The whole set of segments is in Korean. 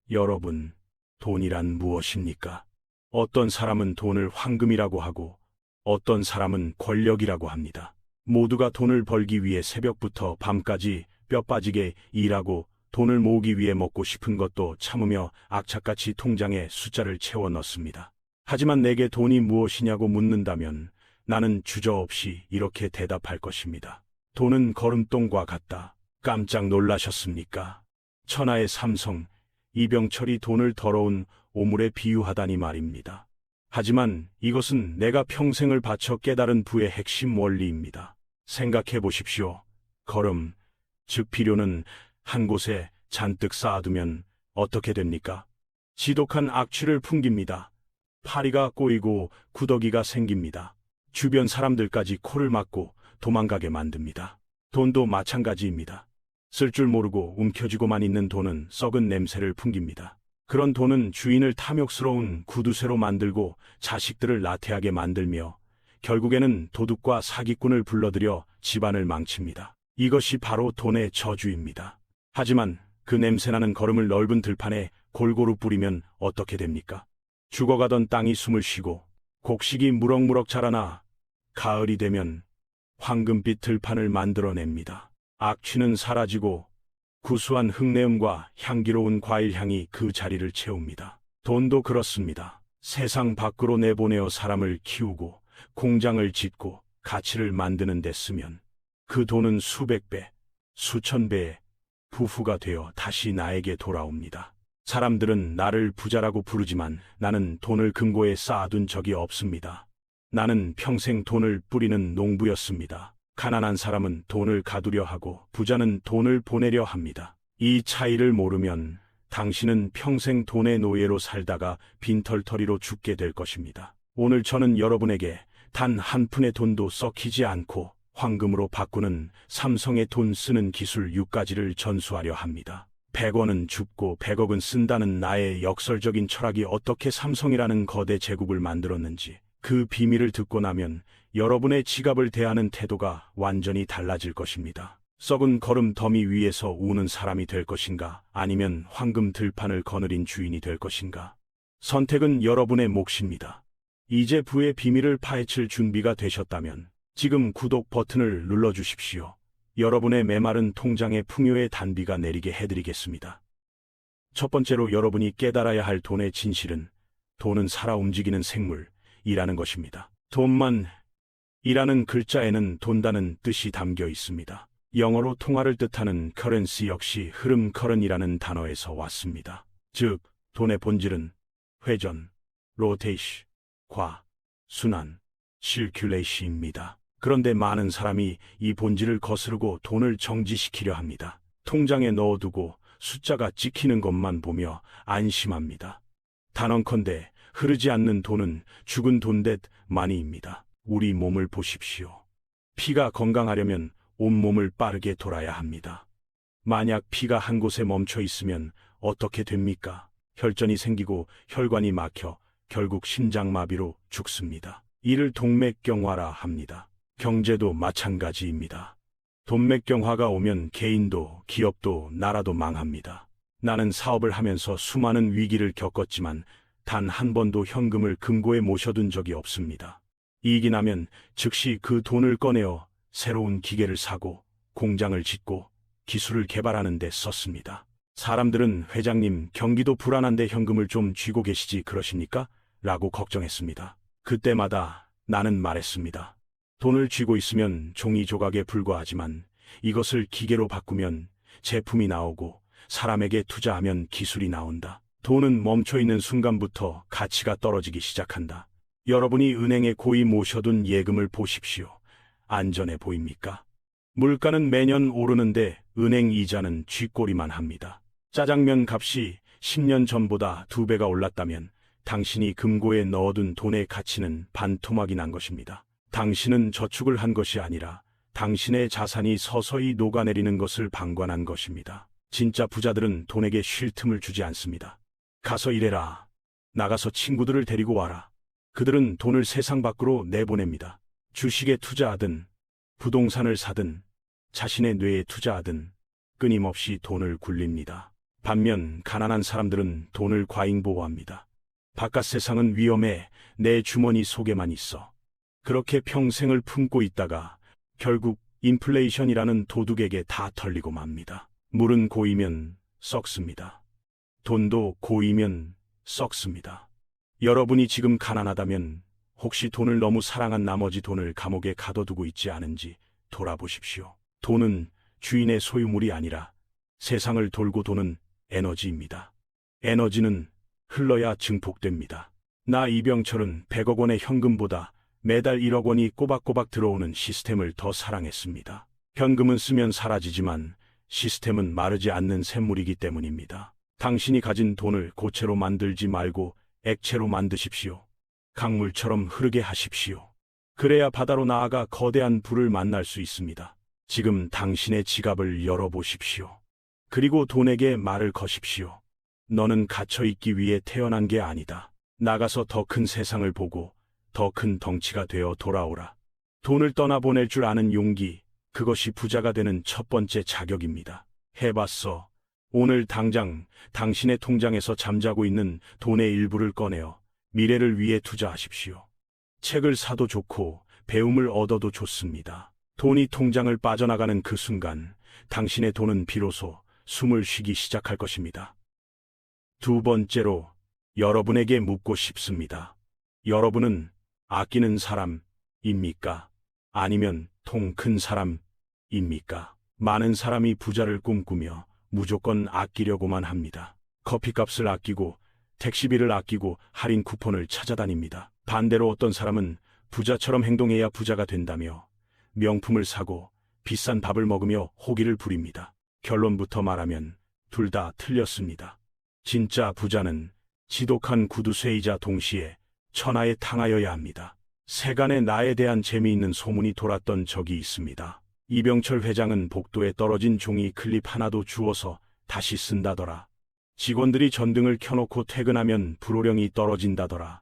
여러분, 돈이란 무엇입니까? 어떤 사람은 돈을 황금이라고 하고 어떤 사람은 권력이라고 합니다. 모두가 돈을 벌기 위해 새벽부터 밤까지 뼈 빠지게 일하고 돈을 모으기 위해 먹고 싶은 것도 참으며 악착같이 통장에 숫자를 채워 넣습니다. 하지만 내게 돈이 무엇이냐고 묻는다면 나는 주저없이 이렇게 대답할 것입니다. 돈은 거름돈과 같다. 깜짝 놀라셨습니까? 천하의 삼성, 이병철이 돈을 더러운 오물에 비유하다니 말입니다. 하지만 이것은 내가 평생을 바쳐 깨달은 부의 핵심 원리입니다. 생각해 보십시오. 거름, 즉 비료는 한 곳에 잔뜩 쌓아두면 어떻게 됩니까? 지독한 악취를 풍깁니다. 파리가 꼬이고 구더기가 생깁니다. 주변 사람들까지 코를 막고 도망가게 만듭니다. 돈도 마찬가지입니다. 쓸 줄 모르고 움켜쥐고만 있는 돈은 썩은 냄새를 풍깁니다. 그런 돈은 주인을 탐욕스러운 구두쇠로 만들고 자식들을 나태하게 만들며 결국에는 도둑과 사기꾼을 불러들여 집안을 망칩니다. 이것이 바로 돈의 저주입니다. 하지만 그 냄새나는 거름을 넓은 들판에 골고루 뿌리면 어떻게 됩니까? 죽어가던 땅이 숨을 쉬고 곡식이 무럭무럭 자라나 가을이 되면 황금빛 들판을 만들어냅니다. 악취는 사라지고 구수한 흙내음과 향기로운 과일향이 그 자리를 채웁니다. 돈도 그렇습니다. 세상 밖으로 내보내어 사람을 키우고 공장을 짓고 가치를 만드는 데 쓰면 그 돈은 수백 배, 수천 배의 부후가 되어 다시 나에게 돌아옵니다. 사람들은 나를 부자라고 부르지만 나는 돈을 금고에 쌓아둔 적이 없습니다. 나는 평생 돈을 뿌리는 농부였습니다. 가난한 사람은 돈을 가두려 하고 부자는 돈을 보내려 합니다. 이 차이를 모르면 당신은 평생 돈의 노예로 살다가 빈털터리로 죽게 될 것입니다. 오늘 저는 여러분에게 단 한 푼의 돈도 썩히지 않고 황금으로 바꾸는 삼성의 돈 쓰는 기술 6가지를 전수하려 합니다. 100원은 줍고 100억은 쓴다는 나의 역설적인 철학이 어떻게 삼성이라는 거대 제국을 만들었는지 그 비밀을 듣고 나면 여러분의 지갑을 대하는 태도가 완전히 달라질 것입니다. 썩은 거름 더미 위에서 우는 사람이 될 것인가 아니면 황금 들판을 거느린 주인이 될 것인가. 선택은 여러분의 몫입니다. 이제 부의 비밀을 파헤칠 준비가 되셨다면 지금 구독 버튼을 눌러주십시오. 여러분의 메마른 통장에 풍요의 단비가 내리게 해드리겠습니다. 첫 번째로 여러분이 깨달아야 할 돈의 진실은 돈은 살아 움직이는 생물이라는 것입니다. 돈만 이라는 글자에는 돈다는 뜻이 담겨 있습니다. 영어로 통화를 뜻하는 currency 역시 흐름 current이라는 단어에서 왔습니다. 즉, 돈의 본질은 회전, rotation, 과, 순환, circulation입니다. 그런데 많은 사람이 이 본질을 거스르고 돈을 정지시키려 합니다. 통장에 넣어두고 숫자가 찍히는 것만 보며 안심합니다. 단언컨대 흐르지 않는 돈은 죽은 돈댓 마니입니다. 우리 몸을 보십시오. 피가 건강하려면 온몸을 빠르게 돌아야 합니다. 만약 피가 한 곳에 멈춰 있으면 어떻게 됩니까? 혈전이 생기고 혈관이 막혀 결국 심장마비로 죽습니다. 이를 동맥경화라 합니다. 경제도 마찬가지입니다. 동맥경화가 오면 개인도 기업도 나라도 망합니다. 나는 사업을 하면서 수많은 위기를 겪었지만 단 한 번도 현금을 금고에 모셔둔 적이 없습니다. 이익이 나면 즉시 그 돈을 꺼내어 새로운 기계를 사고 공장을 짓고 기술을 개발하는 데 썼습니다. 사람들은 회장님 경기도 불안한데 현금을 좀 쥐고 계시지 그러십니까? 라고 걱정했습니다. 그때마다 나는 말했습니다. 돈을 쥐고 있으면 종이 조각에 불과하지만 이것을 기계로 바꾸면 제품이 나오고 사람에게 투자하면 기술이 나온다. 돈은 멈춰있는 순간부터 가치가 떨어지기 시작한다. 여러분이 은행에 고이 모셔둔 예금을 보십시오. 안전해 보입니까? 물가는 매년 오르는데 은행 이자는 쥐꼬리만 합니다. 짜장면 값이 10년 전보다 2배가 올랐다면 당신이 금고에 넣어둔 돈의 가치는 반토막이 난 것입니다. 당신은 저축을 한 것이 아니라 당신의 자산이 서서히 녹아내리는 것을 방관한 것입니다. 진짜 부자들은 돈에게 쉴 틈을 주지 않습니다. 가서 일해라. 나가서 친구들을 데리고 와라. 그들은 돈을 세상 밖으로 내보냅니다. 주식에 투자하든 부동산을 사든 자신의 뇌에 투자하든 끊임없이 돈을 굴립니다. 반면 가난한 사람들은 돈을 과잉보호합니다. 바깥 세상은 위험해 내 주머니 속에만 있어. 그렇게 평생을 품고 있다가 결국 인플레이션이라는 도둑에게 다 털리고 맙니다. 물은 고이면 썩습니다. 돈도 고이면 썩습니다. 여러분이 지금 가난하다면 혹시 돈을 너무 사랑한 나머지 돈을 감옥에 가둬두고 있지 않은지 돌아보십시오. 돈은 주인의 소유물이 아니라 세상을 돌고 도는 에너지입니다. 에너지는 흘러야 증폭됩니다. 나 이병철은 100억 원의 현금보다 매달 1억 원이 꼬박꼬박 들어오는 시스템을 더 사랑했습니다. 현금은 쓰면 사라지지만 시스템은 마르지 않는 샘물이기 때문입니다. 당신이 가진 돈을 고체로 만들지 말고 액체로 만드십시오. 강물처럼 흐르게 하십시오. 그래야 바다로 나아가 거대한 부를 만날 수 있습니다. 지금 당신의 지갑을 열어보십시오. 그리고 돈에게 말을 거십시오. 너는 갇혀있기 위해 태어난 게 아니다. 나가서 더 큰 세상을 보고 더 큰 덩치가 되어 돌아오라. 돈을 떠나보낼 줄 아는 용기, 그것이 부자가 되는 첫 번째 자격입니다. 해봤어. 오늘 당장 당신의 통장에서 잠자고 있는 돈의 일부를 꺼내어 미래를 위해 투자하십시오. 책을 사도 좋고 배움을 얻어도 좋습니다. 돈이 통장을 빠져나가는 그 순간 당신의 돈은 비로소 숨을 쉬기 시작할 것입니다. 두 번째로 여러분에게 묻고 싶습니다. 여러분은 아끼는 사람입니까? 아니면 통 큰 사람입니까? 많은 사람이 부자를 꿈꾸며 무조건 아끼려고만 합니다. 커피값을 아끼고 택시비를 아끼고 할인 쿠폰을 찾아다닙니다. 반대로 어떤 사람은 부자처럼 행동해야 부자가 된다며 명품을 사고 비싼 밥을 먹으며 호기를 부립니다. 결론부터 말하면 둘 다 틀렸습니다. 진짜 부자는 지독한 구두쇠이자 동시에 천하에 탕하여야 합니다. 세간에 나에 대한 재미있는 소문이 돌았던 적이 있습니다. 이병철 회장은 복도에 떨어진 종이 클립 하나도 주워서 다시 쓴다더라. 직원들이 전등을 켜놓고 퇴근하면 불호령이 떨어진다더라.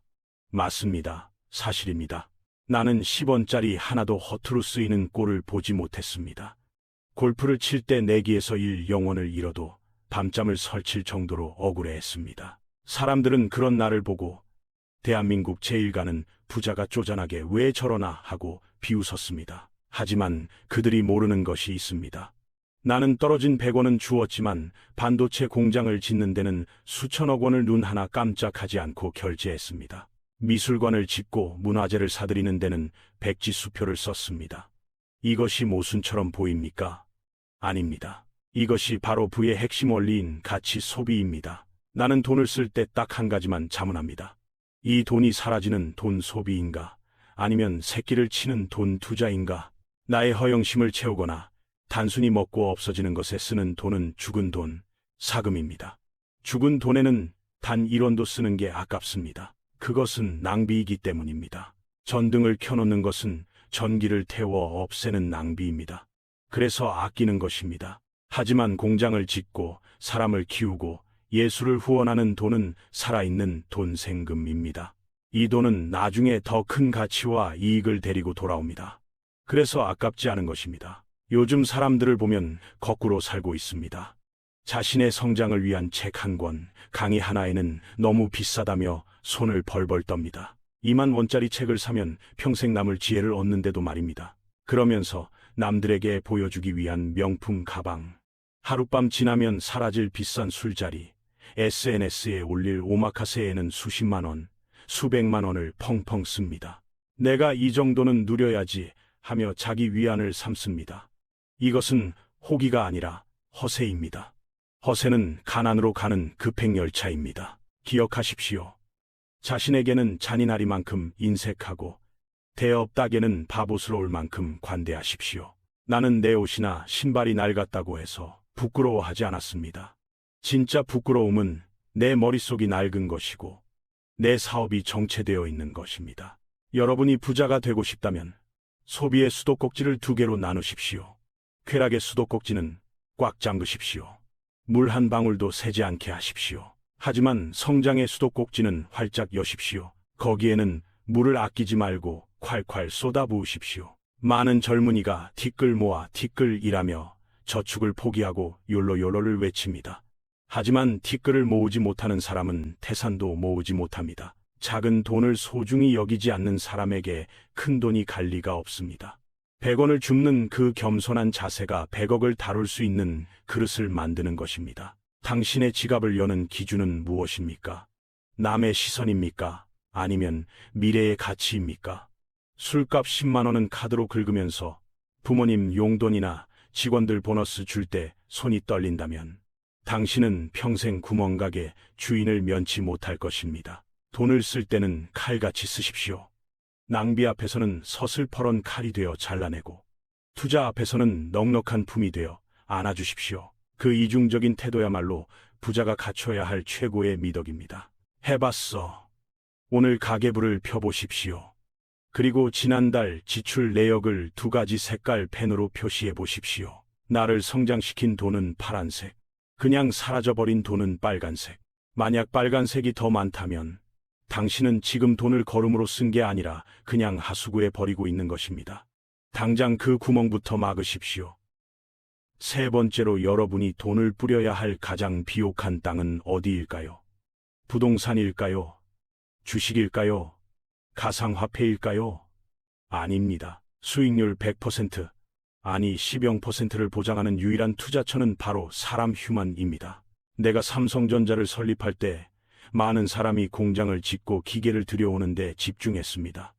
맞습니다. 사실입니다. 나는 10원짜리 하나도 허투루 쓰이는 꼴을 보지 못했습니다. 골프를 칠 때 내기에서 1영원을 잃어도 밤잠을 설칠 정도로 억울해했습니다. 사람들은 그런 나를 보고 대한민국 제1가는 부자가 쪼잔하게 왜 저러나 하고 비웃었습니다. 하지만 그들이 모르는 것이 있습니다. 나는 떨어진 100원은 주었지만 반도체 공장을 짓는 데는 수천억 원을 눈 하나 깜짝하지 않고 결제했습니다. 미술관을 짓고 문화재를 사들이는 데는 백지수표를 썼습니다. 이것이 모순처럼 보입니까? 아닙니다. 이것이 바로 부의 핵심 원리인 가치 소비입니다. 나는 돈을 쓸 때 딱 한 가지만 자문합니다. 이 돈이 사라지는 돈 소비인가? 아니면 새끼를 치는 돈 투자인가? 나의 허영심을 채우거나 단순히 먹고 없어지는 것에 쓰는 돈은 죽은 돈, 사금입니다. 죽은 돈에는 단 1원도 쓰는 게 아깝습니다. 그것은 낭비이기 때문입니다. 전등을 켜놓는 것은 전기를 태워 없애는 낭비입니다. 그래서 아끼는 것입니다. 하지만 공장을 짓고 사람을 키우고 예술을 후원하는 돈은 살아있는 돈생금입니다. 이 돈은 나중에 더 큰 가치와 이익을 데리고 돌아옵니다. 그래서 아깝지 않은 것입니다. 요즘 사람들을 보면 거꾸로 살고 있습니다. 자신의 성장을 위한 책 한 권, 강의 하나에는 너무 비싸다며 손을 벌벌 떱니다. 2만 원짜리 책을 사면 평생 남을 지혜를 얻는데도 말입니다. 그러면서 남들에게 보여주기 위한 명품 가방, 하룻밤 지나면 사라질 비싼 술자리, SNS에 올릴 오마카세에는 수십만 원, 수백만 원을 펑펑 씁니다. 내가 이 정도는 누려야지 하며 자기 위안을 삼습니다. 이것은 호기가 아니라 허세입니다. 허세는 가난으로 가는 급행열차입니다. 기억하십시오. 자신에게는 잔인하리만큼 인색하고 대업 닭에는 바보스러울 만큼 관대하십시오. 나는 내 옷이나 신발이 낡았다고 해서 부끄러워하지 않았습니다. 진짜 부끄러움은 내 머릿속이 낡은 것이고 내 사업이 정체되어 있는 것입니다. 여러분이 부자가 되고 싶다면 소비의 수도꼭지를 2개로 나누십시오. 쾌락의 수도꼭지는 꽉 잠그십시오. 물 한 방울도 새지 않게 하십시오. 하지만 성장의 수도꼭지는 활짝 여십시오. 거기에는 물을 아끼지 말고 콸콸 쏟아부으십시오. 많은 젊은이가 티끌 모아 티끌 일하며 저축을 포기하고 욜로욜로를 외칩니다. 하지만 티끌을 모으지 못하는 사람은 태산도 모으지 못합니다. 작은 돈을 소중히 여기지 않는 사람에게 큰 돈이 갈 리가 없습니다. 100원을 줍는 그 겸손한 자세가 100억을 다룰 수 있는 그릇을 만드는 것입니다. 당신의 지갑을 여는 기준은 무엇입니까? 남의 시선입니까? 아니면 미래의 가치입니까? 술값 10만 원은 카드로 긁으면서 부모님 용돈이나 직원들 보너스 줄 때 손이 떨린다면 당신은 평생 구멍가게 주인을 면치 못할 것입니다. 돈을 쓸 때는 칼같이 쓰십시오. 낭비 앞에서는 서슬퍼런 칼이 되어 잘라내고 투자 앞에서는 넉넉한 품이 되어 안아주십시오. 그 이중적인 태도야말로 부자가 갖춰야 할 최고의 미덕입니다. 해봤어. 오늘 가계부를 펴보십시오. 그리고 지난달 지출 내역을 2가지 색깔 펜으로 표시해 보십시오. 나를 성장시킨 돈은 파란색, 그냥 사라져버린 돈은 빨간색. 만약 빨간색이 더 많다면 당신은 지금 돈을 걸음으로 쓴 게 아니라 그냥 하수구에 버리고 있는 것입니다. 당장 그 구멍부터 막으십시오. 세 번째로 여러분이 돈을 뿌려야 할 가장 비옥한 땅은 어디일까요? 부동산일까요? 주식일까요? 가상화폐일까요? 아닙니다. 수익률 100%, 아니 10%를 보장하는 유일한 투자처는 바로 사람 휴먼입니다. 내가 삼성전자를 설립할 때 많은 사람이 공장을 짓고 기계를 들여오는데 집중했습니다.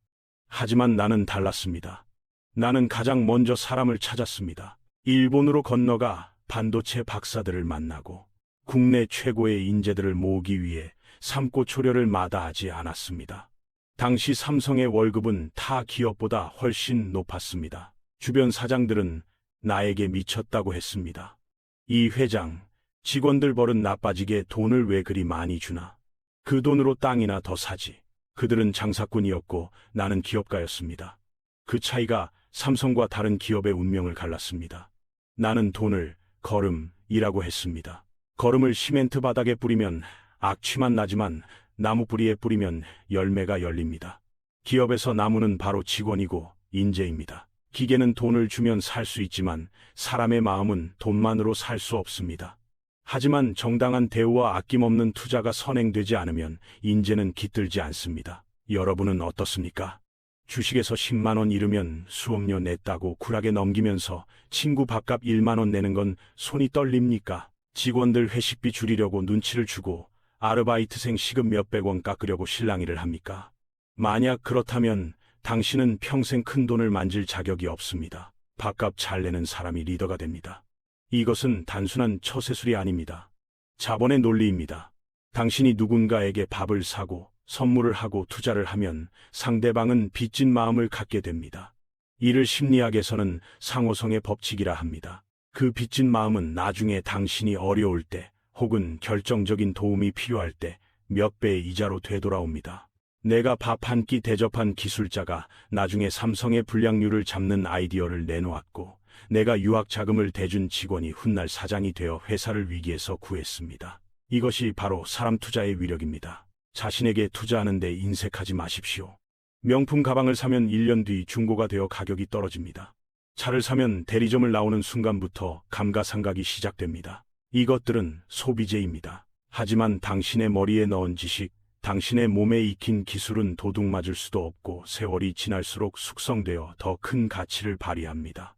하지만 나는 달랐습니다. 나는 가장 먼저 사람을 찾았습니다. 일본으로 건너가 반도체 박사들을 만나고 국내 최고의 인재들을 모으기 위해 삶고초려를 마다하지 않았습니다. 당시 삼성의 월급은 타 기업보다 훨씬 높았습니다. 주변 사장들은 나에게 미쳤다고 했습니다. 이 회장, 직원들 버릇 나빠지게 돈을 왜 그리 많이 주나? 그 돈으로 땅이나 더 사지. 그들은 장사꾼이었고 나는 기업가였습니다. 그 차이가 삼성과 다른 기업의 운명을 갈랐습니다. 나는 돈을 거름이라고 했습니다. 거름을 시멘트 바닥에 뿌리면 악취만 나지만 나무 뿌리에 뿌리면 열매가 열립니다. 기업에서 나무는 바로 직원이고 인재입니다. 기계는 돈을 주면 살 수 있지만 사람의 마음은 돈만으로 살 수 없습니다. 하지만 정당한 대우와 아낌없는 투자가 선행되지 않으면 인재는 깃들지 않습니다. 여러분은 어떻습니까? 주식에서 10만 원 잃으면 수억료 냈다고 굴하게 넘기면서 친구 밥값 1만 원 내는 건 손이 떨립니까? 직원들 회식비 줄이려고 눈치를 주고 아르바이트생 시급 몇백 원 깎으려고 실랑이를 합니까? 만약 그렇다면 당신은 평생 큰 돈을 만질 자격이 없습니다. 밥값 잘 내는 사람이 리더가 됩니다. 이것은 단순한 처세술이 아닙니다. 자본의 논리입니다. 당신이 누군가에게 밥을 사고 선물을 하고 투자를 하면 상대방은 빚진 마음을 갖게 됩니다. 이를 심리학에서는 상호성의 법칙이라 합니다. 그 빚진 마음은 나중에 당신이 어려울 때 혹은 결정적인 도움이 필요할 때 몇 배의 이자로 되돌아옵니다. 내가 밥 한 끼 대접한 기술자가 나중에 삼성의 불량률을 잡는 아이디어를 내놓았고 내가 유학 자금을 대준 직원이 훗날 사장이 되어 회사를 위기에서 구했습니다. 이것이 바로 사람 투자의 위력입니다. 자신에게 투자하는 데 인색하지 마십시오. 명품 가방을 사면 1년 뒤 중고가 되어 가격이 떨어집니다. 차를 사면 대리점을 나오는 순간부터 감가상각이 시작됩니다. 이것들은 소비재입니다. 하지만 당신의 머리에 넣은 지식, 당신의 몸에 익힌 기술은 도둑 맞을 수도 없고 세월이 지날수록 숙성되어 더 큰 가치를 발휘합니다.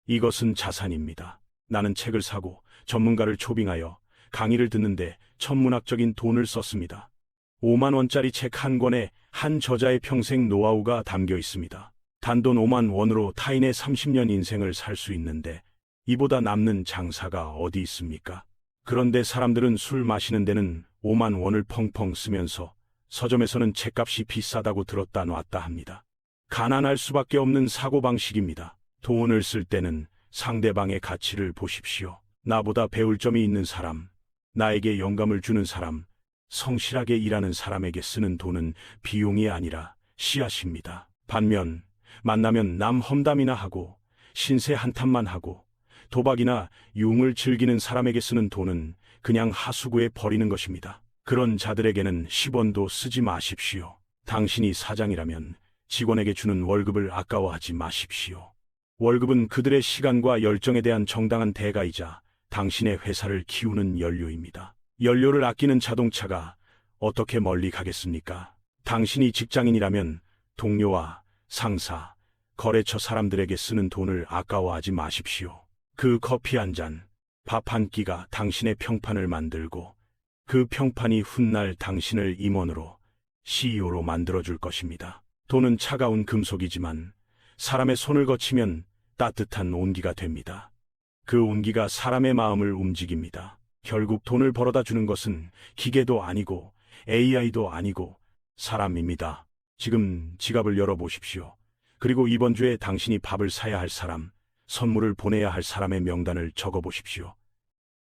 이것은 자산입니다. 나는 책을 사고 전문가를 초빙하여 강의를 듣는데 천문학적인 돈을 썼습니다. 5만 원짜리 책 한 권에 한 저자의 평생 노하우가 담겨 있습니다. 단돈 5만 원으로 타인의 30년 인생을 살 수 있는데 이보다 남는 장사가 어디 있습니까? 그런데 사람들은 술 마시는 데는 5만 원을 펑펑 쓰면서 서점에서는 책값이 비싸다고 들었다 놨다 합니다. 가난할 수밖에 없는 사고방식입니다. 돈을 쓸 때는 상대방의 가치를 보십시오. 나보다 배울 점이 있는 사람, 나에게 영감을 주는 사람, 성실하게 일하는 사람에게 쓰는 돈은 비용이 아니라 씨앗입니다. 반면 만나면 남 험담이나 하고 신세 한탄만 하고 도박이나 유흥을 즐기는 사람에게 쓰는 돈은 그냥 하수구에 버리는 것입니다. 그런 자들에게는 10원도 쓰지 마십시오. 당신이 사장이라면 직원에게 주는 월급을 아까워하지 마십시오. 월급은 그들의 시간과 열정에 대한 정당한 대가이자 당신의 회사를 키우는 연료입니다. 연료를 아끼는 자동차가 어떻게 멀리 가겠습니까? 당신이 직장인이라면 동료와 상사, 거래처 사람들에게 쓰는 돈을 아까워하지 마십시오. 그 커피 한 잔, 밥 한 끼가 당신의 평판을 만들고 그 평판이 훗날 당신을 임원으로, CEO로 만들어줄 것입니다. 돈은 차가운 금속이지만 사람의 손을 거치면 따뜻한 온기가 됩니다. 그 온기가 사람의 마음을 움직입니다. 결국 돈을 벌어다 주는 것은 기계도 아니고 AI도 아니고 사람입니다. 지금 지갑을 열어보십시오. 그리고 이번 주에 당신이 밥을 사야 할 사람, 선물을 보내야 할 사람의 명단을 적어보십시오.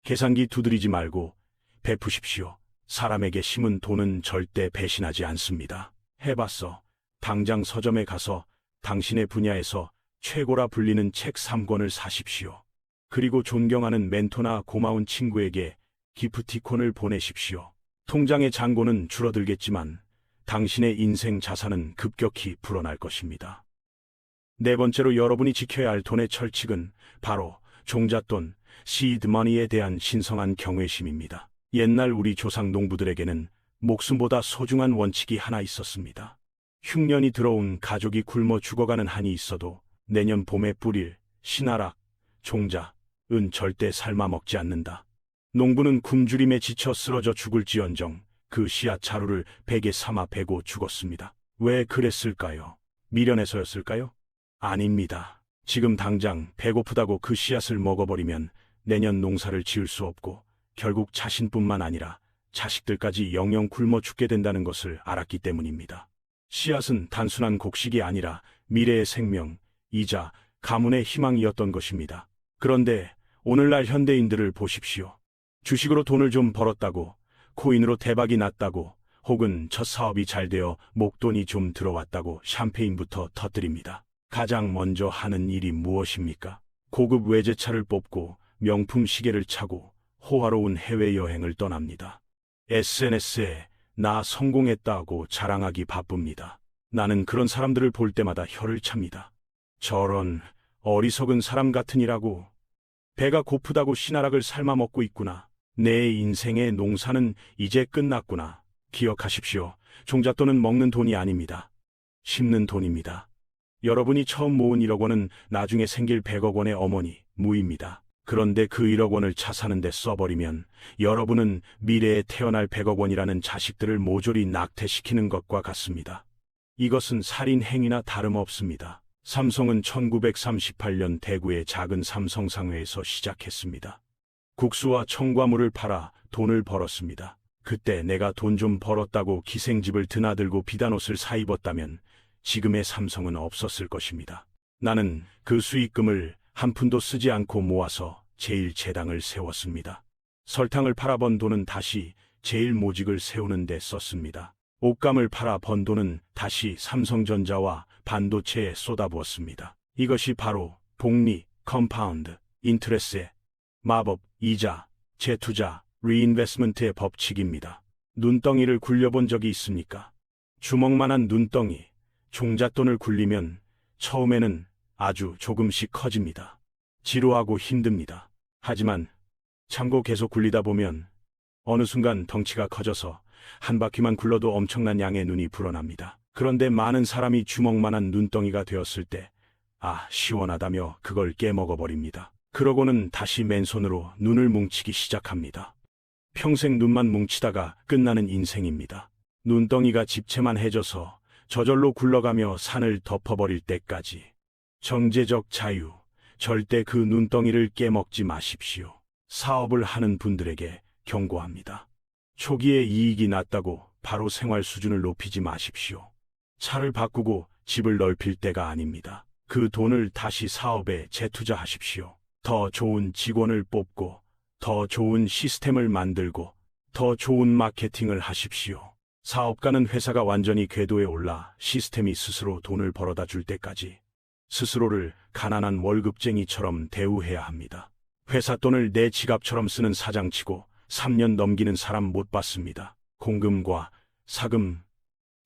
계산기 두드리지 말고 베푸십시오. 사람에게 심은 돈은 절대 배신하지 않습니다. 해봤어. 당장 서점에 가서 당신의 분야에서 최고라 불리는 책 3권을 사십시오. 그리고 존경하는 멘토나 고마운 친구에게 기프티콘을 보내십시오. 통장의 잔고는 줄어들겠지만 당신의 인생 자산은 급격히 불어날 것입니다. 네 번째로 여러분이 지켜야 할 돈의 철칙은 바로 종잣돈, 시드머니에 대한 신성한 경외심입니다. 옛날 우리 조상 농부들에게는 목숨보다 소중한 원칙이 하나 있었습니다. 흉년이 들어온 가족이 굶어 죽어가는 한이 있어도 내년 봄에 뿌릴 신하락, 종자은 절대 삶아 먹지 않는다. 농부는 굶주림에 지쳐 쓰러져 죽을지언정 그 씨앗 자루를 베개 삼아 베고 죽었습니다. 왜 그랬을까요? 미련해서였을까요? 아닙니다. 지금 당장 배고프다고 그 씨앗을 먹어버리면 내년 농사를 지을 수 없고 결국 자신뿐만 아니라 자식들까지 영영 굶어 죽게 된다는 것을 알았기 때문입니다. 씨앗은 단순한 곡식이 아니라 미래의 생명이자 가문의 희망이었던 것입니다. 그런데 오늘날 현대인들을 보십시오. 주식으로 돈을 좀 벌었다고, 코인으로 대박이 났다고, 혹은 첫 사업이 잘 되어 목돈이 좀 들어왔다고 샴페인부터 터뜨립니다. 가장 먼저 하는 일이 무엇입니까? 고급 외제차를 뽑고 명품 시계를 차고 호화로운 해외여행을 떠납니다. SNS에 나 성공했다고 자랑하기 바쁩니다. 나는 그런 사람들을 볼 때마다 혀를 찹니다. 저런 어리석은 사람 같으니라고. 배가 고프다고 신하락을 삶아 먹고 있구나. 내 인생의 농사는 이제 끝났구나. 기억하십시오. 종잣돈은 먹는 돈이 아닙니다. 심는 돈입니다. 여러분이 처음 모은 1억 원은 나중에 생길 100억 원의 어머니, 무입니다. 그런데 그 1억 원을 차 사는데 써버리면 여러분은 미래에 태어날 100억 원이라는 자식들을 모조리 낙태시키는 것과 같습니다. 이것은 살인 행위나 다름없습니다. 삼성은 1938년 대구의 작은 삼성상회에서 시작했습니다. 국수와 청과물을 팔아 돈을 벌었습니다. 그때 내가 돈 좀 벌었다고 기생집을 드나들고 비단옷을 사입었다면 지금의 삼성은 없었을 것입니다. 나는 그 수익금을 한 푼도 쓰지 않고 모아서 제1제당을 세웠습니다. 설탕을 팔아 번 돈은 다시 제1모직을 세우는 데 썼습니다. 옷감을 팔아 번 돈은 다시 삼성전자와 반도체에 쏟아부었습니다. 이것이 바로 복리, 컴파운드, 인트레스의 마법, 이자, 재투자, 리인베스먼트의 법칙입니다. 눈덩이를 굴려본 적이 있습니까? 주먹만한 눈덩이, 종잣돈을 굴리면 처음에는 아주 조금씩 커집니다. 지루하고 힘듭니다. 하지만 참고 계속 굴리다 보면 어느 순간 덩치가 커져서 한 바퀴만 굴러도 엄청난 양의 눈이 불어납니다. 그런데 많은 사람이 주먹만한 눈덩이가 되었을 때 시원하다며 그걸 깨먹어버립니다. 그러고는 다시 맨손으로 눈을 뭉치기 시작합니다. 평생 눈만 뭉치다가 끝나는 인생입니다. 눈덩이가 집채만 해져서 저절로 굴러가며 산을 덮어버릴 때까지. 정제적 자유, 절대 그 눈덩이를 깨먹지 마십시오. 사업을 하는 분들에게 경고합니다. 초기에 이익이 났다고 바로 생활 수준을 높이지 마십시오. 차를 바꾸고 집을 넓힐 때가 아닙니다. 그 돈을 다시 사업에 재투자하십시오. 더 좋은 직원을 뽑고 더 좋은 시스템을 만들고 더 좋은 마케팅을 하십시오. 사업가는 회사가 완전히 궤도에 올라 시스템이 스스로 돈을 벌어다 줄 때까지 스스로를 가난한 월급쟁이처럼 대우해야 합니다. 회사 돈을 내 지갑처럼 쓰는 사장치고 3년 넘기는 사람 못 봤습니다. 공금과 사금,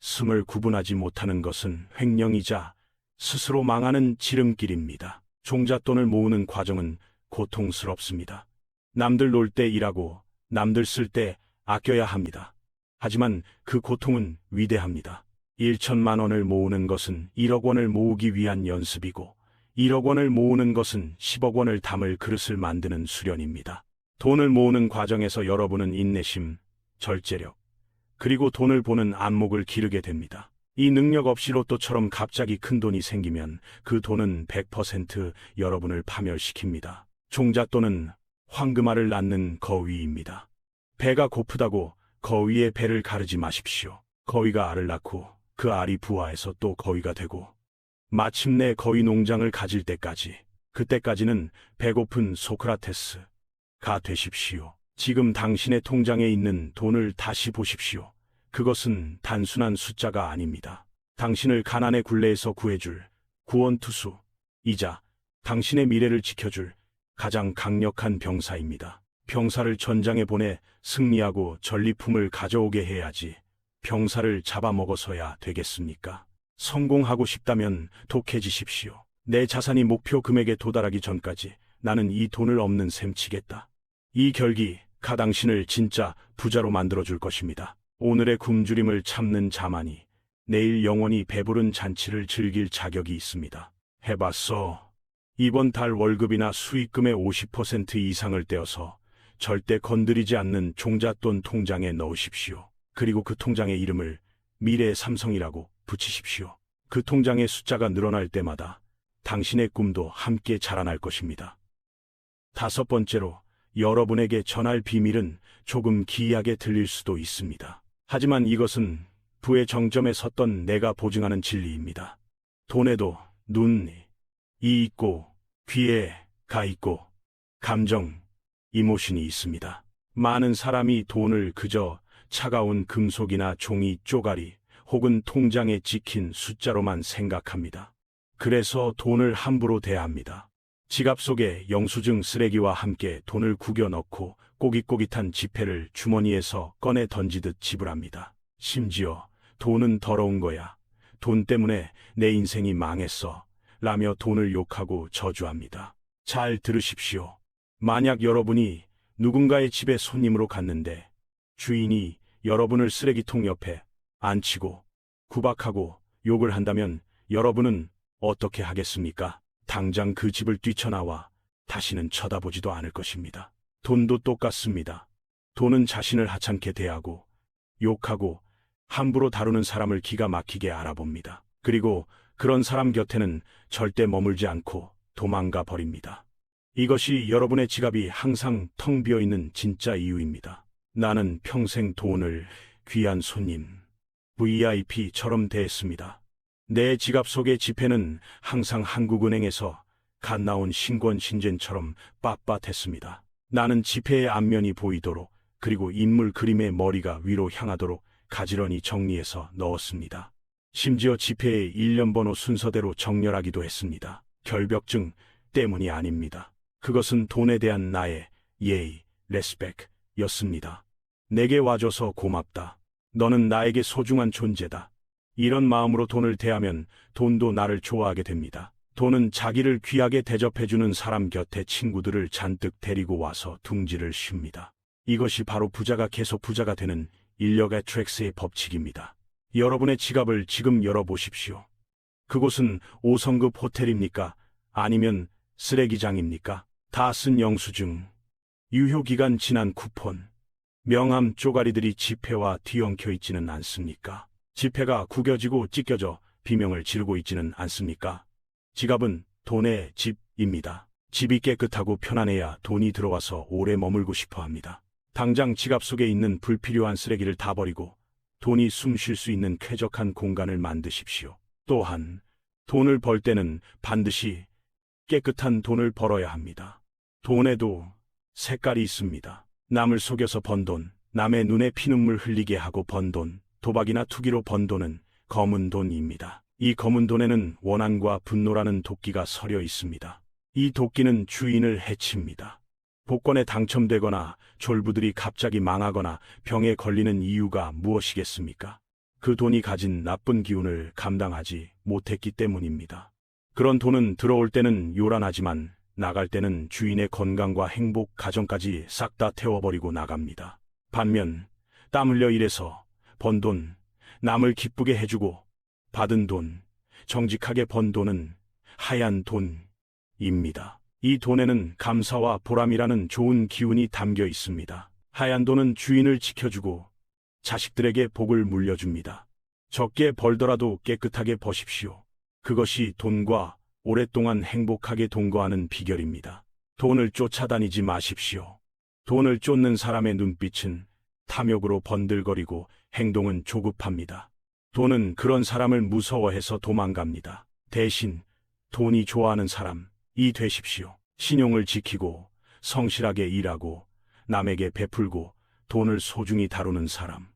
승을 구분하지 못하는 것은 횡령이자 스스로 망하는 지름길입니다. 종잣돈을 모으는 과정은 고통스럽습니다. 남들 놀 때 일하고 남들 쓸 때 아껴야 합니다. 하지만 그 고통은 위대합니다. 1천만 원을 모으는 것은 1억 원을 모으기 위한 연습이고 1억 원을 모으는 것은 10억 원을 담을 그릇을 만드는 수련입니다. 돈을 모으는 과정에서 여러분은 인내심, 절제력, 그리고 돈을 보는 안목을 기르게 됩니다. 이 능력 없이 로또처럼 갑자기 큰 돈이 생기면 그 돈은 100% 여러분을 파멸시킵니다. 종잣돈은 황금알을 낳는 거위입니다. 배가 고프다고 거위의 배를 가르지 마십시오. 거위가 알을 낳고 그 알이 부화해서 또 거위가 되고 마침내 거위 농장을 가질 때까지, 그때까지는 배고픈 소크라테스가 되십시오. 지금 당신의 통장에 있는 돈을 다시 보십시오. 그것은 단순한 숫자가 아닙니다. 당신을 가난의 굴레에서 구해줄 구원투수이자 당신의 미래를 지켜줄 가장 강력한 병사입니다. 병사를 전장에 보내 승리하고 전리품을 가져오게 해야지 병사를 잡아먹어서야 되겠습니까? 성공하고 싶다면 독해지십시오. 내 자산이 목표 금액에 도달하기 전까지 나는 이 돈을 없는 셈 치겠다. 이 결기가 당신을 진짜 부자로 만들어줄 것입니다. 오늘의 굶주림을 참는 자만이 내일 영원히 배부른 잔치를 즐길 자격이 있습니다. 해봤어. 이번 달 월급이나 수익금의 50% 이상을 떼어서 절대 건드리지 않는 종잣돈 통장에 넣으십시오. 그리고 그 통장의 이름을 미래의 삼성이라고 붙이십시오. 그 통장의 숫자가 늘어날 때마다 당신의 꿈도 함께 자라날 것입니다. 5번째로, 여러분에게 전할 비밀은 조금 기이하게 들릴 수도 있습니다. 하지만 이것은 부의 정점에 섰던 내가 보증하는 진리입니다. 돈에도 눈이 있고 귀에 가 있고 감정, 이모션이 있습니다. 많은 사람이 돈을 그저 차가운 금속이나 종이 쪼가리 혹은 통장에 찍힌 숫자로만 생각합니다. 그래서 돈을 함부로 대합니다. 지갑 속에 영수증 쓰레기와 함께 돈을 구겨 넣고 꼬깃꼬깃한 지폐를 주머니에서 꺼내 던지듯 지불합니다. 심지어 돈은 더러운 거야, 돈 때문에 내 인생이 망했어 라며 돈을 욕하고 저주합니다. 잘 들으십시오. 만약 여러분이 누군가의 집에 손님으로 갔는데 주인이 여러분을 쓰레기통 옆에 앉히고 구박하고 욕을 한다면 여러분은 어떻게 하겠습니까? 당장 그 집을 뛰쳐나와 다시는 쳐다보지도 않을 것입니다. 돈도 똑같습니다. 돈은 자신을 하찮게 대하고 욕하고 함부로 다루는 사람을 기가 막히게 알아봅니다. 그리고 그런 사람 곁에는 절대 머물지 않고 도망가 버립니다. 이것이 여러분의 지갑이 항상 텅 비어 있는 진짜 이유입니다. 나는 평생 돈을 귀한 손님, VIP처럼 대했습니다. 내 지갑 속의 지폐는 항상 한국은행에서 갓 나온 신권 신젠처럼 빳빳했습니다. 나는 지폐의 앞면이 보이도록, 그리고 인물 그림의 머리가 위로 향하도록 가지런히 정리해서 넣었습니다. 심지어 지폐의 일련 번호 순서대로 정렬하기도 했습니다. 결벽증 때문이 아닙니다. 그것은 돈에 대한 나의 예의, 레스펙였습니다. 내게 와줘서 고맙다. 너는 나에게 소중한 존재다. 이런 마음으로 돈을 대하면 돈도 나를 좋아하게 됩니다. 돈은 자기를 귀하게 대접해주는 사람 곁에 친구들을 잔뜩 데리고 와서 둥지를 쉽니다. 이것이 바로 부자가 계속 부자가 되는 인력 애트랙스의 법칙입니다. 여러분의 지갑을 지금 열어보십시오. 그곳은 5성급 호텔입니까? 아니면 쓰레기장입니까? 다 쓴 영수증, 유효기간 지난 쿠폰, 명함 쪼가리들이 지폐와 뒤엉켜 있지는 않습니까? 지폐가 구겨지고 찢겨져 비명을 지르고 있지는 않습니까? 지갑은 돈의 집입니다. 집이 깨끗하고 편안해야 돈이 들어와서 오래 머물고 싶어 합니다. 당장 지갑 속에 있는 불필요한 쓰레기를 다 버리고 돈이 숨 쉴 수 있는 쾌적한 공간을 만드십시오. 또한 돈을 벌 때는 반드시 깨끗한 돈을 벌어야 합니다. 돈에도 색깔이 있습니다. 남을 속여서 번 돈, 남의 눈에 피눈물 흘리게 하고 번 돈, 도박이나 투기로 번 돈은 검은 돈입니다. 이 검은 돈에는 원한과 분노라는 도끼가 서려 있습니다. 이 도끼는 주인을 해칩니다. 복권에 당첨되거나 졸부들이 갑자기 망하거나 병에 걸리는 이유가 무엇이겠습니까? 그 돈이 가진 나쁜 기운을 감당하지 못했기 때문입니다. 그런 돈은 들어올 때는 요란하지만 나갈 때는 주인의 건강과 행복, 가정까지 싹 다 태워버리고 나갑니다. 반면 땀 흘려 일해서 번 돈, 남을 기쁘게 해주고 받은 돈, 정직하게 번 돈은 하얀 돈입니다. 이 돈에는 감사와 보람이라는 좋은 기운이 담겨 있습니다. 하얀 돈은 주인을 지켜주고 자식들에게 복을 물려줍니다. 적게 벌더라도 깨끗하게 버십시오. 그것이 돈과 오랫동안 행복하게 동거하는 비결입니다. 돈을 쫓아다니지 마십시오. 돈을 쫓는 사람의 눈빛은 탐욕으로 번들거리고 행동은 조급합니다. 돈은 그런 사람을 무서워해서 도망갑니다. 대신 돈이 좋아하는 사람이 되십시오. 신용을 지키고 성실하게 일하고 남에게 베풀고 돈을 소중히 다루는 사람.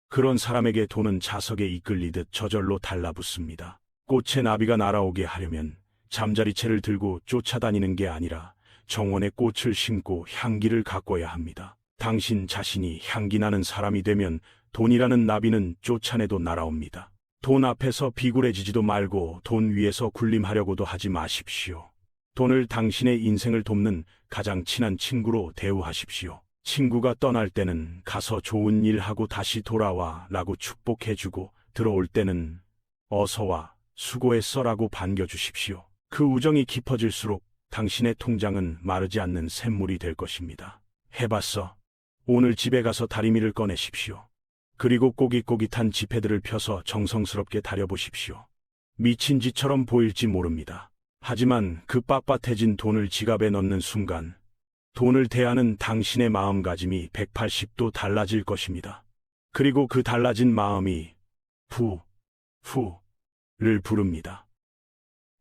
그런 사람에게 돈은 자석에 이끌리듯 저절로 달라붙습니다. 꽃의 나비가 날아오게 하려면 잠자리채를 들고 쫓아다니는 게 아니라 정원에 꽃을 심고 향기를 가꿔야 합니다. 당신 자신이 향기 나는 사람이 되면 돈이라는 나비는 쫓아내도 날아옵니다. 돈 앞에서 비굴해지지도 말고 돈 위에서 군림하려고도 하지 마십시오. 돈을 당신의 인생을 돕는 가장 친한 친구로 대우하십시오. 친구가 떠날 때는 가서 좋은 일 하고 다시 돌아와 라고 축복해주고 들어올 때는 어서와 수고했어 라고 반겨주십시오. 그 우정이 깊어질수록 당신의 통장은 마르지 않는 샘물이 될 것입니다. 해봤어. 오늘 집에 가서 다리미를 꺼내십시오. 그리고 꼬깃꼬깃한 지폐들을 펴서 정성스럽게 다려보십시오. 미친 짓처럼 보일지 모릅니다. 하지만 그 빳빳해진 돈을 지갑에 넣는 순간 돈을 대하는 당신의 마음가짐이 180도 달라질 것입니다. 그리고 그 달라진 마음이 를 부릅니다.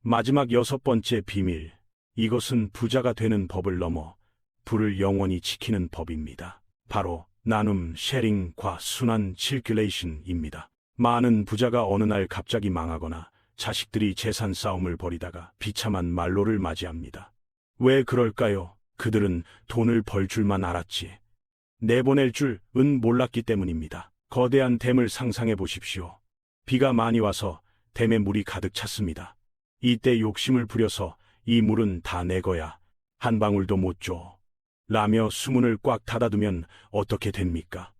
마지막 6번째 비밀. 이것은 부자가 되는 법을 넘어 부를 영원히 지키는 법입니다. 바로 나눔, 쉐링과 순환, circulation입니다. 많은 부자가 어느 날 갑자기 망하거나 자식들이 재산 싸움을 벌이다가 비참한 말로를 맞이합니다. 왜 그럴까요? 그들은 돈을 벌 줄만 알았지 내보낼 줄은 몰랐기 때문입니다. 거대한 댐을 상상해 보십시오. 비가 많이 와서 댐에 물이 가득 찼습니다. 이때 욕심을 부려서 이 물은 다 내 거야. 한 방울도 못 줘. 라며 수문을 꽉 닫아두면 어떻게 됩니까?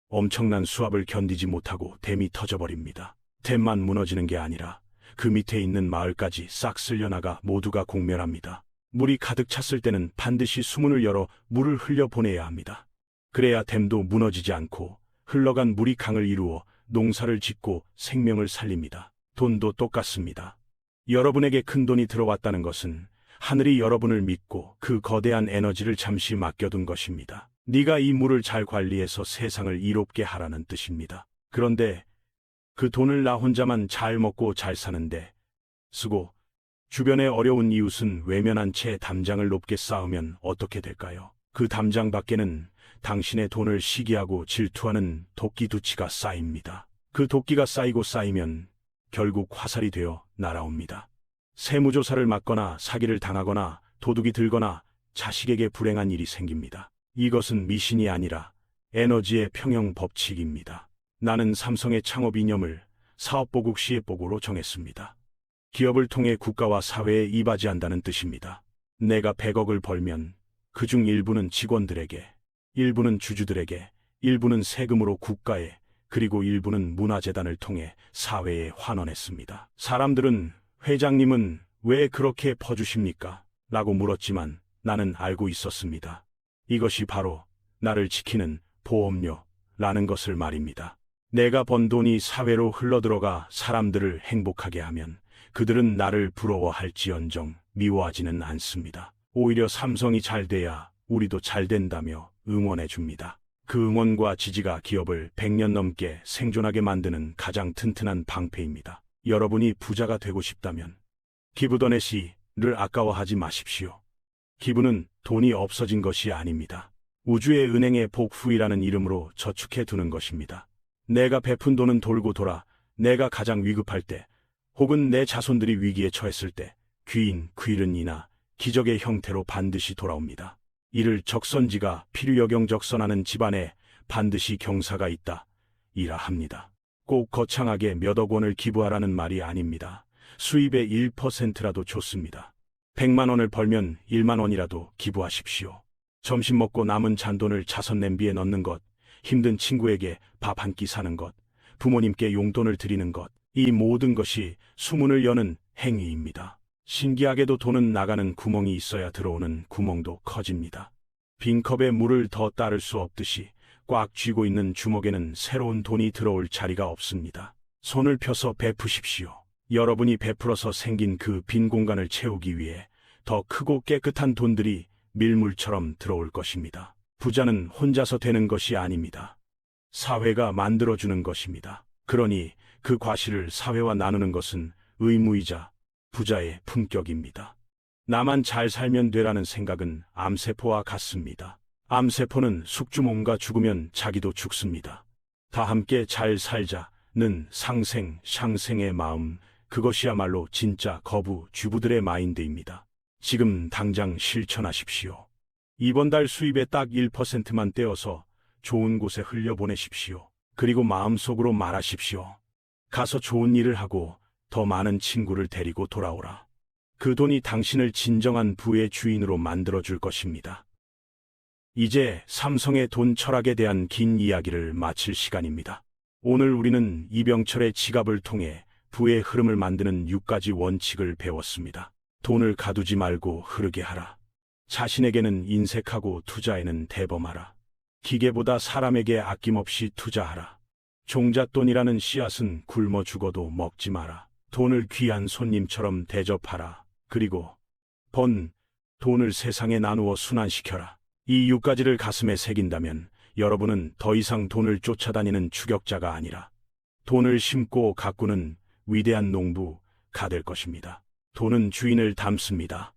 엄청난 수압을 견디지 못하고 댐이 터져버립니다. 댐만 무너지는 게 아니라 그 밑에 있는 마을까지 싹 쓸려나가 모두가 공멸합니다. 물이 가득 찼을 때는 반드시 수문을 열어 물을 흘려보내야 합니다. 그래야 댐도 무너지지 않고 흘러간 물이 강을 이루어 농사를 짓고 생명을 살립니다. 돈도 똑같습니다. 여러분에게 큰 돈이 들어왔다는 것은 하늘이 여러분을 믿고 그 거대한 에너지를 잠시 맡겨둔 것입니다. 네가 이 물을 잘 관리해서 세상을 이롭게 하라는 뜻입니다. 그런데 그 돈을 나 혼자만 잘 먹고 잘 사는데 쓰고 주변의 어려운 이웃은 외면한 채 담장을 높게 쌓으면 어떻게 될까요? 그 담장 밖에는 당신의 돈을 시기하고 질투하는 도끼두치가 쌓입니다. 그 도끼가 쌓이고 쌓이면 결국 화살이 되어 날아옵니다. 세무조사를 맡거나 사기를 당하거나 도둑이 들거나 자식에게 불행한 일이 생깁니다. 이것은 미신이 아니라 에너지의 평형 법칙입니다. 나는 삼성의 창업 이념을 사업보국 시혜보고로 정했습니다. 기업을 통해 국가와 사회에 이바지한다는 뜻입니다. 내가 100억을 벌면 그중 일부는 직원들에게, 일부는 주주들에게, 일부는 세금으로 국가에, 그리고 일부는 문화재단을 통해 사회에 환원했습니다. 사람들은 회장님은 왜 그렇게 퍼주십니까? 라고 물었지만 나는 알고 있었습니다. 이것이 바로 나를 지키는 보험료라는 것을 말입니다. 내가 번 돈이 사회로 흘러들어가 사람들을 행복하게 하면 그들은 나를 부러워할지언정 미워하지는 않습니다. 오히려 삼성이 잘 돼야 우리도 잘 된다며 응원해 줍니다. 그 응원과 지지가 기업을 100년 넘게 생존하게 만드는 가장 튼튼한 방패입니다. 여러분이 부자가 되고 싶다면 기부더넷이를 아까워하지 마십시오. 기부는 돈이 없어진 것이 아닙니다. 우주의 은행의 복후이라는 이름으로 저축해 두는 것입니다. 내가 베푼 돈은 돌고 돌아 내가 가장 위급할 때 혹은 내 자손들이 위기에 처했을 때 귀인이나 기적의 형태로 반드시 돌아옵니다. 이를 적선지가 필요여경적선하는 집안에 반드시 경사가 있다 이라 합니다. 꼭 거창하게 몇억 원을 기부하라는 말이 아닙니다. 수입의 1%라도 좋습니다. 100만 원을 벌면 1만 원이라도 기부하십시오. 점심 먹고 남은 잔돈을 자선 냄비에 넣는 것, 힘든 친구에게 밥 한 끼 사는 것, 부모님께 용돈을 드리는 것, 이 모든 것이 수문을 여는 행위입니다. 신기하게도 돈은 나가는 구멍이 있어야 들어오는 구멍도 커집니다. 빈 컵에 물을 더 따를 수 없듯이 꽉 쥐고 있는 주먹에는 새로운 돈이 들어올 자리가 없습니다. 손을 펴서 베푸십시오. 여러분이 베풀어서 생긴 그 빈 공간을 채우기 위해 더 크고 깨끗한 돈들이 밀물처럼 들어올 것입니다. 부자는 혼자서 되는 것이 아닙니다. 사회가 만들어주는 것입니다. 그러니 그 과실을 사회와 나누는 것은 의무이자 부자의 품격입니다. 나만 잘 살면 되라는 생각은 암세포와 같습니다. 암세포는 숙주몽가 죽으면 자기도 죽습니다. 다 함께 잘 살자는 상생, 샹생의 마음, 그것이야말로 진짜 거부 주부들의 마인드입니다. 지금 당장 실천하십시오. 이번 달 수입의 딱 1%만 떼어서 좋은 곳에 흘려보내십시오. 그리고 마음속으로 말하십시오. 가서 좋은 일을 하고 더 많은 친구를 데리고 돌아오라. 그 돈이 당신을 진정한 부의 주인으로 만들어줄 것입니다. 이제 삼성의 돈 철학에 대한 긴 이야기를 마칠 시간입니다. 오늘 우리는 이병철의 지갑을 통해 부의 흐름을 만드는 6가지 원칙을 배웠습니다. 돈을 가두지 말고 흐르게 하라. 자신에게는 인색하고 투자에는 대범하라. 기계보다 사람에게 아낌없이 투자하라. 종잣돈이라는 씨앗은 굶어 죽어도 먹지 마라. 돈을 귀한 손님처럼 대접하라. 그리고 번 돈을 세상에 나누어 순환시켜라. 이 6가지를 가슴에 새긴다면 여러분은 더 이상 돈을 쫓아다니는 추격자가 아니라 돈을 심고 가꾸는 위대한 농부가 될 것입니다. 돈은 주인을 닮습니다.